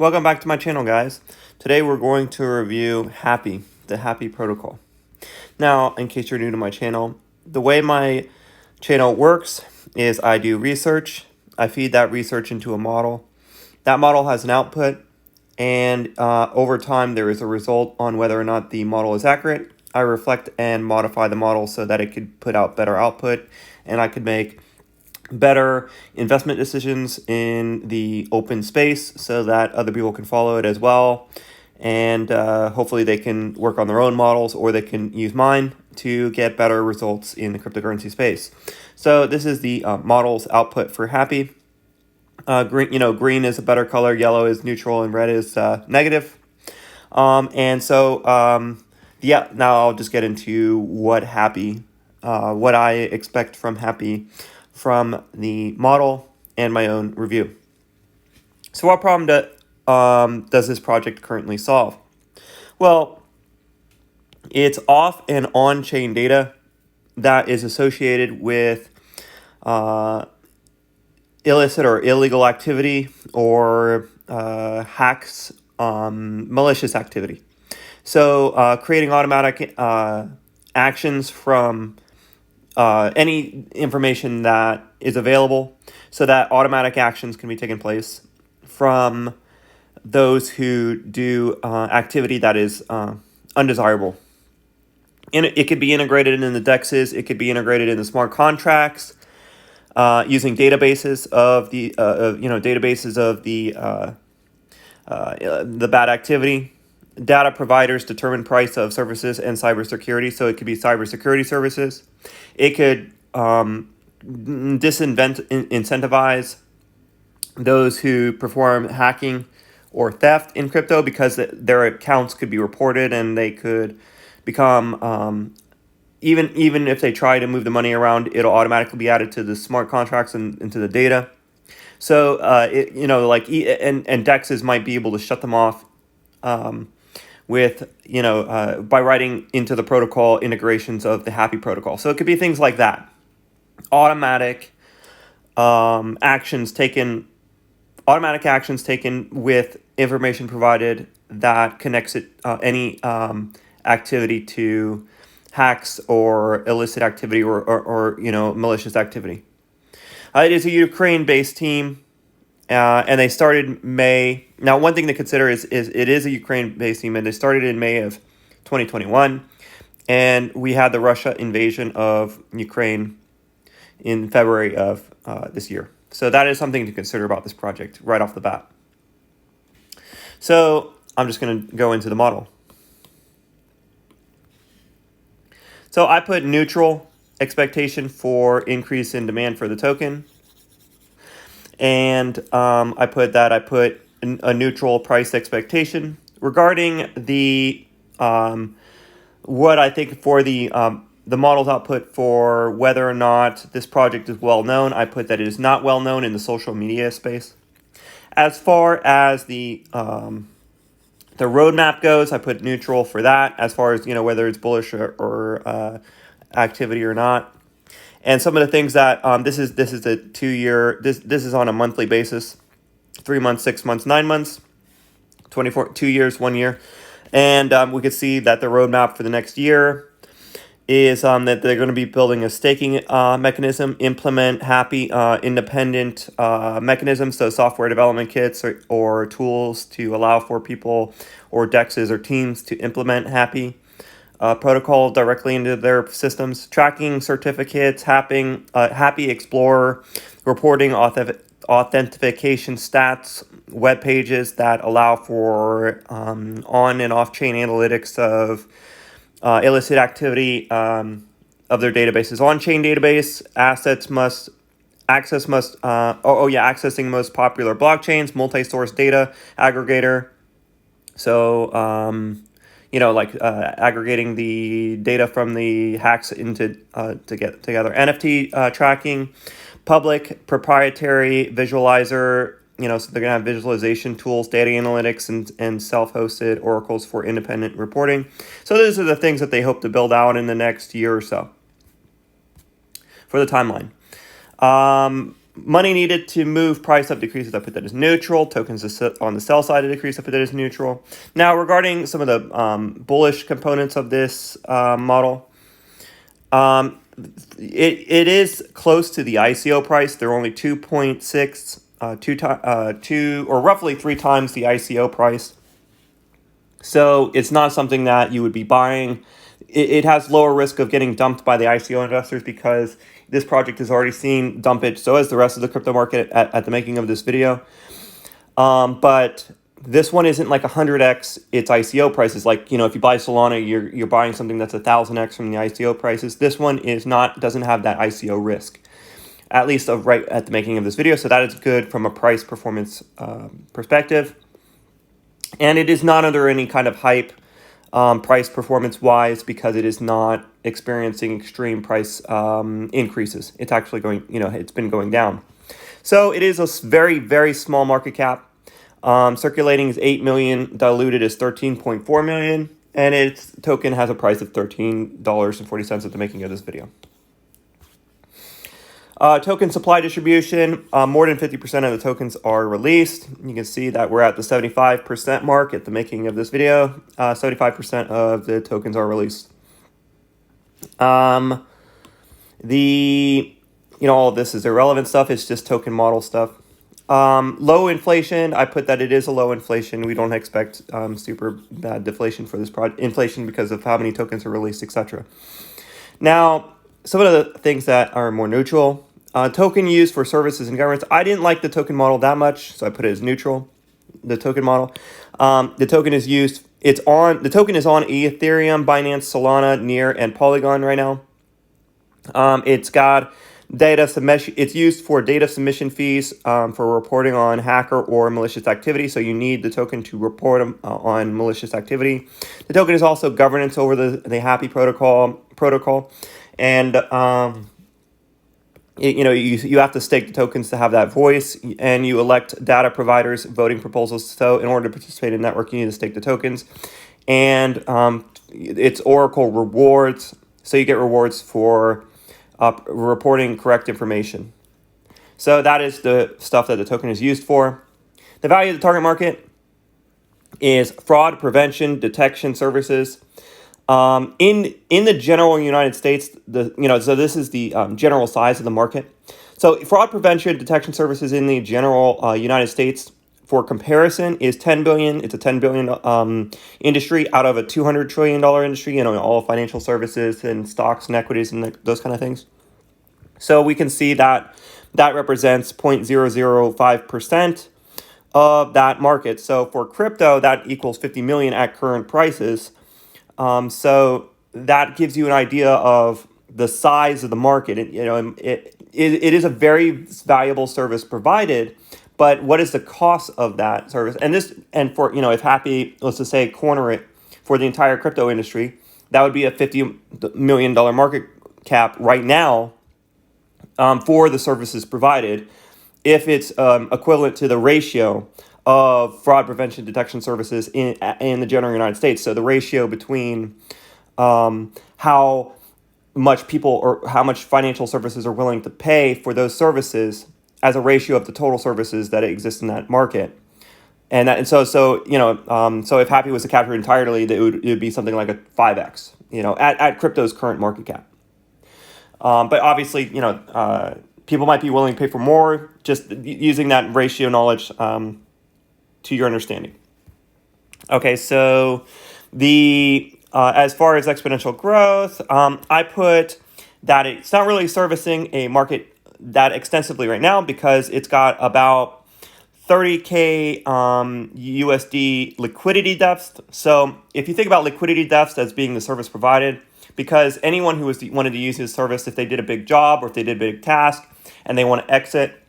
Welcome back to my channel, guys. Today we're going to review HAPI, the HAPI protocol. Now, in case you're new to my channel, the way my channel works is I do research. I feed that research into a model. That model has an output, and over time there is a result on whether or not the model is accurate. I reflect and modify the model so that it could put out better output, and I could make better investment decisions in the open space so that other people can follow it as well. And hopefully they can work on their own models, or they can use mine to get better results in the cryptocurrency space. So this is the model's output for HAPI. Green is a better color, yellow is neutral, and red is negative. Now I'll just get into what I expect from HAPI from the model and my own review. So what problem does this project currently solve? Well, it's off and on-chain data that is associated with illicit or illegal activity or hacks, malicious activity. So creating automatic actions from any information that is available, so that automatic actions can be taken place from those who do activity that is undesirable. And it could be integrated in the DEXs, it could be integrated in the smart contracts, using databases of the the bad activity. Data providers determine price of services and cybersecurity, so it could be cybersecurity services. It could disincentivize those who perform hacking or theft in crypto, because their accounts could be reported and they could become, even if they try to move the money around, it'll automatically be added to the smart contracts and into the data. So, and DEXs might be able to shut them off by writing into the protocol integrations of the HAPI protocol. So it could be things like that. Automatic actions taken with information provided that connects any activity to hacks or illicit activity or malicious activity. It is a Ukraine-based team. And they started May. Now, one thing to consider is it is a Ukraine-based team, and they started in May of 2021. And we had the Russia invasion of Ukraine in February of this year. So that is something to consider about this project right off the bat. So I'm just going to go into the model. So I put neutral expectation for increase in demand for the token. And I put a neutral price expectation. Regarding the what I think for the model's output for whether or not this project is well known, I put that it is not well known in the social media space. As far as the roadmap goes, I put neutral for that, as far as whether it's bullish or activity or not. And some of the things that this is a 2 year, this is on a monthly basis, 3 months, 6 months, 9 months, 2 years, 1 year. And we could see that the roadmap for the next year is that they're going to be building a staking mechanism, implement HAPI independent mechanisms, so software development kits or tools to allow for people or DEXs or teams to implement HAPI protocol directly into their systems, tracking certificates, HAPI Explorer, reporting authentication stats, web pages that allow for on and off chain analytics of illicit activity of their databases. On chain database accessing most popular blockchains, multi-source data aggregator. So aggregating the data from the hacks into to get together. NFT tracking, public proprietary visualizer. So they're gonna have visualization tools, data analytics, and self-hosted oracles for independent reporting. So those are the things that they hope to build out in the next year or so for the timeline. money needed to move price up decreases, I put that as neutral. Tokens on the sell side of decrease, I put that as neutral. Now, regarding some of the bullish components of this model, it is close to the ICO price. They're only 2.6, two or roughly 3 times the ICO price. So it's not something that you would be buying. It has lower risk of getting dumped by the ICO investors because this project has already seen dumpage. So has the rest of the crypto market at the making of this video. But this one isn't like 100x its ICO prices. Like, if you buy Solana, you're buying something that's 1,000x from the ICO prices. This one doesn't have that ICO risk, at least right at the making of this video. So that is good from a price performance perspective. And it is not under any kind of hype price performance wise because it is not experiencing extreme price increases. It's actually going, it's been going down. So it is a very, very small market cap. Circulating is 8 million, diluted is 13.4 million, and its token has a price of $13.40 at the making of this video. Token supply distribution, more than 50% of the tokens are released. You can see that we're at the 75% mark at the making of this video. 75% of the tokens are released. All of this is irrelevant stuff. It's just token model stuff. Low inflation, I put that it is a low inflation. We don't expect super bad deflation for this project. Inflation because of how many tokens are released, etc. Now, some of the things that are more neutral. Token used for services and governance. I didn't like the token model that much, so I put it as neutral. The token model. The token is used. The token is on Ethereum, Binance, Solana, Near, and Polygon right now. It's got data submission. It's used for data submission fees for reporting on hacker or malicious activity. So you need the token to report on malicious activity. The token is also governance over the HAPI protocol, and you have to stake the tokens to have that voice, and you elect data providers voting proposals. So in order to participate in the network, you need to stake the tokens, and it's Oracle rewards. So you get rewards for reporting correct information. So that is the stuff that the token is used for. The value of the target market is fraud prevention detection services. In the general United States, so this is the general size of the market. So fraud prevention detection services in the general United States, for comparison, is 10 billion. It's a 10 billion industry out of a $200 trillion industry, all financial services and stocks and equities and those kind of things. So we can see that represents 0.005% of that market. So for crypto, that equals 50 million at current prices. So that gives you an idea of the size of the market. It is a very valuable service provided, but what is the cost of that service? And for if HAPI, let's just say, corner it for the entire crypto industry, that would be a $50 million market cap right now for the services provided, if it's equivalent to the ratio of fraud prevention detection services in the general United States. So the ratio between how much people or how much financial services are willing to pay for those services as a ratio of the total services that exist in that market. So if HAPI was to capture entirely, it would be something like a 5x, at crypto's current market cap. But obviously, people might be willing to pay for more, just using that ratio knowledge to your understanding. Okay, so as far as exponential growth, I put that it's not really servicing a market that extensively right now because it's got about 30K USD liquidity depth. So if you think about liquidity depth as being the service provided, because anyone who wanted to use his service, if they did a big job or if they did a big task and they want to exit,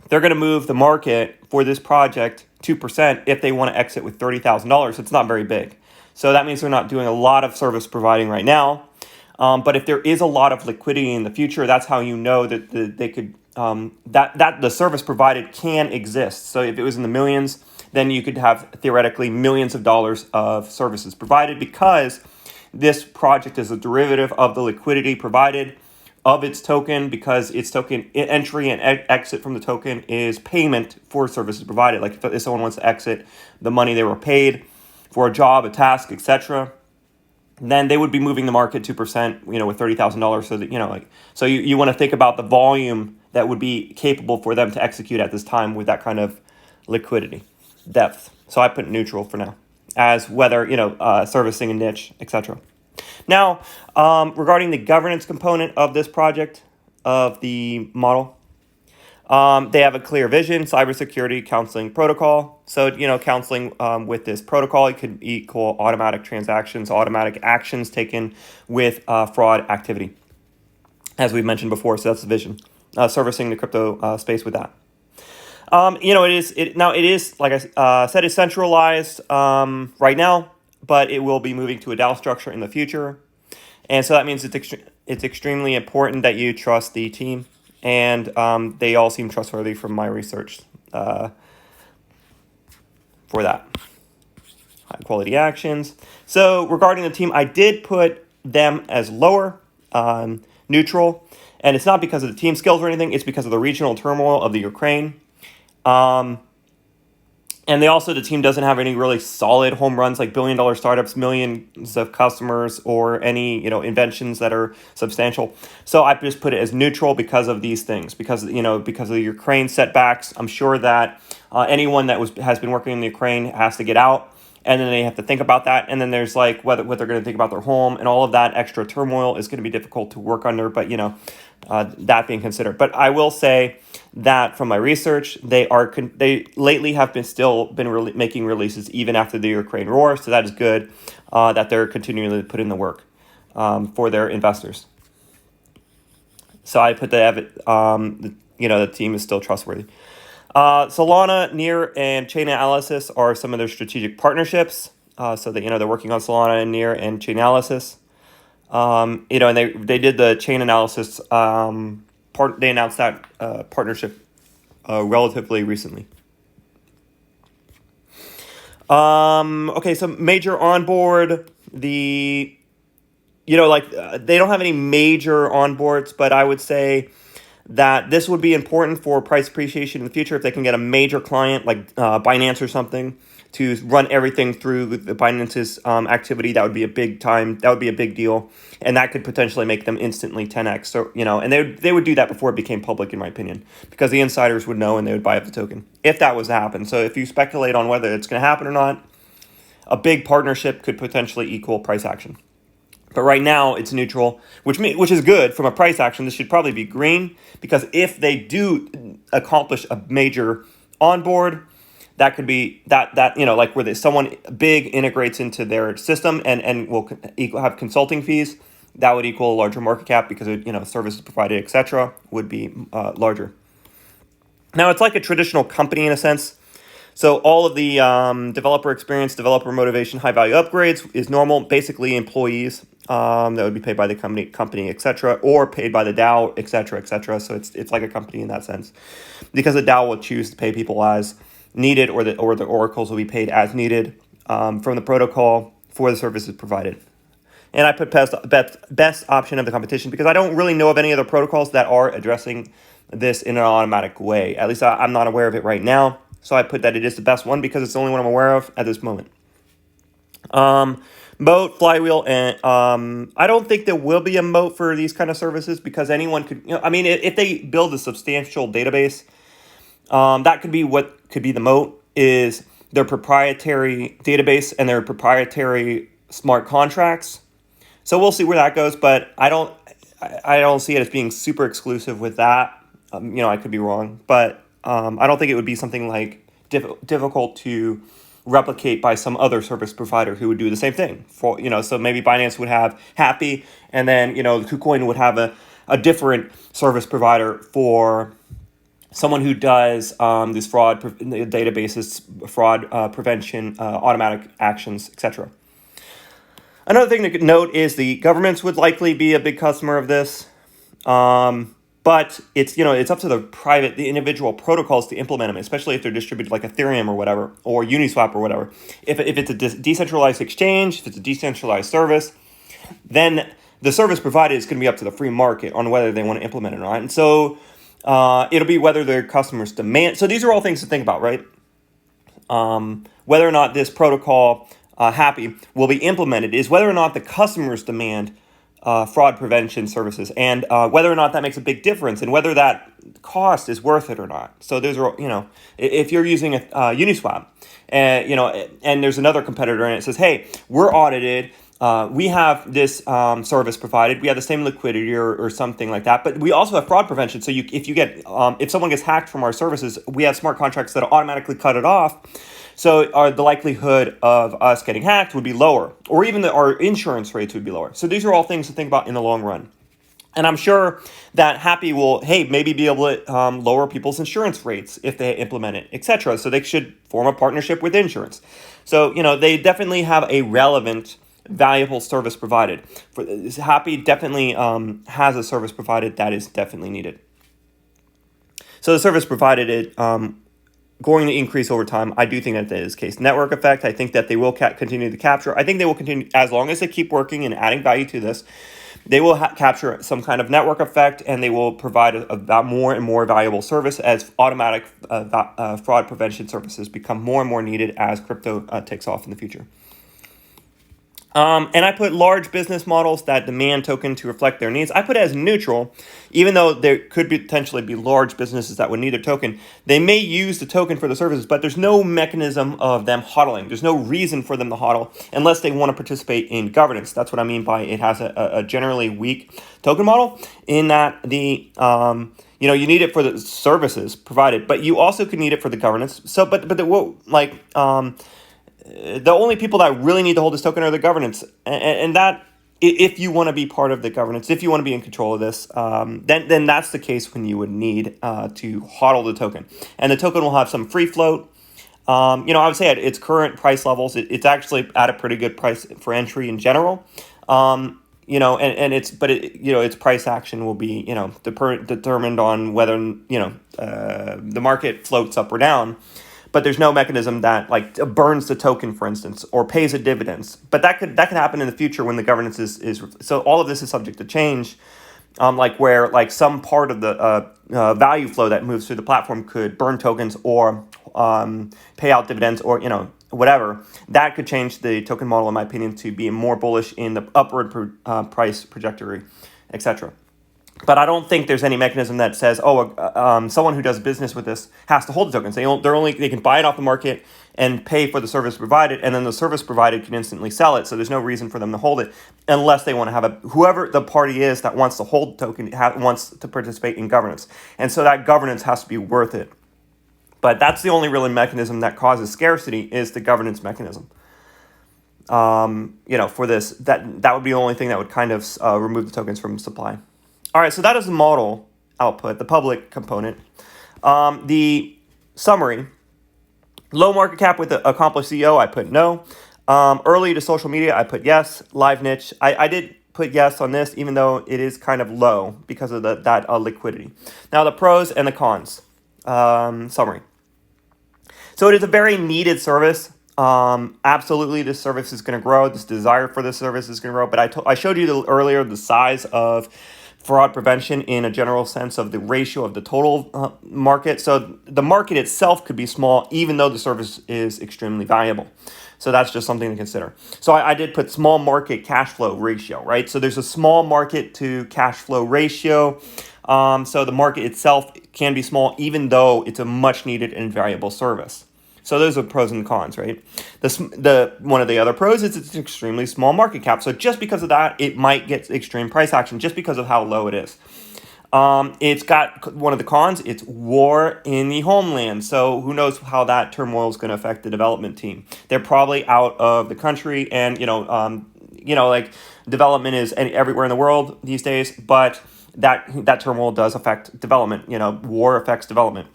they're going to move the market for this project 2% if they want to exit with $30,000. So it's not very big. So that means they're not doing a lot of service providing right now. But if there is a lot of liquidity in the future, that's how you know that they could that the service provided can exist. So if it was in the millions, then you could have theoretically millions of dollars of services provided because this project is a derivative of the liquidity provided of its token, because its token entry and exit from the token is payment for services provided. Like if someone wants to exit the money they were paid for a job, a task, etc., then they would be moving the market 2%, with $30,000. So that, so you want to think about the volume that would be capable for them to execute at this time with that kind of liquidity depth. So I put neutral for now, as whether, servicing a niche, etc. Now, regarding the governance component of this project, of the model, they have a clear vision, cybersecurity counseling protocol. So, counseling with this protocol, it could equal automatic transactions, automatic actions taken with fraud activity, as we've mentioned before. So that's the vision, servicing the crypto space with that. It is, like I said, it's centralized right now, but it will be moving to a DAO structure in the future. And so that means it's extremely important that you trust the team. And they all seem trustworthy from my research for that. High quality actions. So regarding the team, I did put them as lower, neutral. And it's not because of the team skills or anything. It's because of the regional turmoil of the Ukraine. And the team doesn't have any really solid home runs, like billion-dollar startups, millions of customers, or any, inventions that are substantial. So I just put it as neutral because of these things, because of the Ukraine setbacks. I'm sure that anyone that has been working in the Ukraine has to get out, and then they have to think about that. And then there's like what they're going to think about their home, and all of that extra turmoil is going to be difficult to work under. But that being considered, but I will say that from my research, they lately have been making releases even after the Ukraine war. So that is good, that they're continuing to put in the work for their investors. So I put the team is still trustworthy. Solana, Near, and Chain Analysis are some of their strategic partnerships. So that they're working on Solana and Near and Chain Analysis. And they did the Chain Analysis they announced that partnership relatively recently. Okay, so major onboard, they don't have any major onboards, but I would say that this would be important for price appreciation in the future if they can get a major client like Binance or something to run everything through the Binance's activity. That would be a big deal, and that could potentially make them instantly 10x. So and they would do that before it became public, in my opinion, because the insiders would know and they would buy up the token if that was to happen. So if you speculate on whether it's going to happen or not, a big partnership could potentially equal price action. But right now it's neutral, which is good from a price action. This should probably be green, because if they do accomplish a major onboard, that could be that like where someone big integrates into their system and will have consulting fees, that would equal a larger market cap, because services provided, etc., would be larger. Now it's like a traditional company in a sense. So all of the developer experience, developer motivation, high value upgrades is normal. Basically employees that would be paid by the company, etc., or paid by the DAO, etc., etc. So it's like a company in that sense, because the DAO will choose to pay people as needed, or the oracles will be paid as needed from the protocol for the services provided. And I put best option of the competition, because I don't really know of any other protocols that are addressing this in an automatic way. At least I'm not aware of it right now. So I put that it is the best one, because it's the only one I'm aware of at this moment. Moat, Flywheel, and I don't think there will be a moat for these kind of services, because anyone could, if they build a substantial database, that could be what could be the moat, is their proprietary database and their proprietary smart contracts. So we'll see where that goes, but I don't see it as being super exclusive with that. I could be wrong, but I don't think it would be something like difficult to replicate by some other service provider who would do the same thing. So maybe Binance would have HAPI, and then KuCoin would have a different service provider for someone who does these fraud databases, fraud prevention, automatic actions, etc. Another thing to note is the governments would likely be a big customer of this. But it's up to the individual protocols to implement them, especially if they're distributed like Ethereum or whatever, or Uniswap or whatever. If it's a decentralized exchange, if it's a decentralized service, then the service provided is going to be up to the free market on whether they want to implement it or not. And so it'll be whether their customers demand. So these are all things to think about, right? Whether or not this protocol, HAPI, will be implemented is whether or not the customers demand fraud prevention services, and whether or not that makes a big difference, and whether that cost is worth it or not. So those are, if you're using a Uniswap, and and there's another competitor, and it says, hey, we're audited. We have this service provided. We have the same liquidity or something like that. But we also have fraud prevention. So if someone gets hacked from our services, we have smart contracts that automatically cut it off. So the likelihood of us getting hacked would be lower, or even our insurance rates would be lower. So these are all things to think about in the long run. And I'm sure that HAPI will, maybe be able to lower people's insurance rates if they implement it, etc. So they should form a partnership with insurance. So, they definitely have a relevant, valuable service provided. HAPI definitely has a service provided that is definitely needed. So the service provided going to increase over time. I do think that is the case. Network effect, I think that they will continue to capture. I think they will continue, as long as they keep working and adding value to this, they will capture some kind of network effect, and they will provide a more and more valuable service as automatic fraud prevention services become more and more needed as crypto takes off in the future. And I put large business models that demand token to reflect their needs. I put it as neutral, even though there could potentially be large businesses that would need a token. They may use the token for the services, but there's no mechanism of them hodling. There's no reason for them to hodl unless they want to participate in governance. That's what I mean by it has a generally weak token model, in that you need it for the services provided, but you also could need it for the governance. So, the only people that really need to hold this token are the governance, and that, if you want to be part of the governance, if you want to be in control of this, then that's the case when you would need to hodl the token, and the token will have some free float. I would say at its current price levels, it's actually at a pretty good price for entry in general. Its price action will be determined on whether the market floats up or down. But there's no mechanism that burns the token, for instance, or pays a dividends. But that could happen in the future when the governance is so all of this is subject to change. Where some part of the value flow that moves through the platform could burn tokens or pay out dividends, or whatever. That could change the token model, in my opinion, to be more bullish in the upward price trajectory, etc. But I don't think there's any mechanism that says, someone who does business with this has to hold the tokens. They can buy it off the market and pay for the service provided, and then the service provided can instantly sell it. So there's no reason for them to hold it unless they want to have whoever the party is that wants to hold the token wants to participate in governance, and so that governance has to be worth it. But that's the only real mechanism that causes scarcity, is the governance mechanism. For this, that would be the only thing that would kind of remove the tokens from supply. All right, so that is the model output, the public component. The summary: low market cap with the accomplished CEO, I put no. Early to social media, I put yes. Live niche, I did put yes on this, even though it is kind of low because of that liquidity. Now the pros and the cons. Summary. So it is a very needed service. Absolutely, this service is going to grow. This desire for this service is going to grow. But I showed you earlier the size of fraud prevention in a general sense of the ratio of the total market. So the market itself could be small, even though the service is extremely valuable. So that's just something to consider. So I did put small market cash flow ratio, right? So there's a small market to cash flow ratio. So the market itself can be small, even though it's a much needed and valuable service. So those are pros and cons, right? One of the other pros is it's an extremely small market cap. So just because of that, it might get extreme price action just because of how low it is. It's got one of the cons. It's war in the homeland. So who knows how that turmoil is going to affect the development team? They're probably out of the country, and development is everywhere in the world these days. But that turmoil does affect development. War affects development.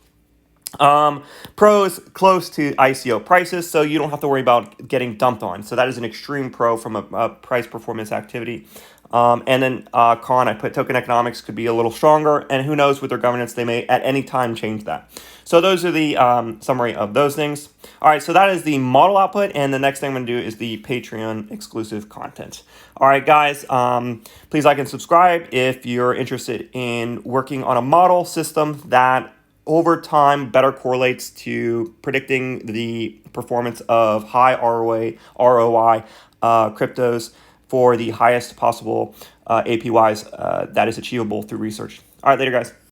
Pros: close to ICO prices, so you don't have to worry about getting dumped on. So that is an extreme pro from a price performance activity. And then con, I put token economics could be a little stronger, and who knows with their governance, they may at any time change that. So those are the summary of those things. All right, so that is the model output, and the next thing I'm going to do is the Patreon exclusive content. All right, guys, please like and subscribe if you're interested in working on a model system that over time better correlates to predicting the performance of high ROI cryptos for the highest possible APYs that is achievable through research. All right, later, guys.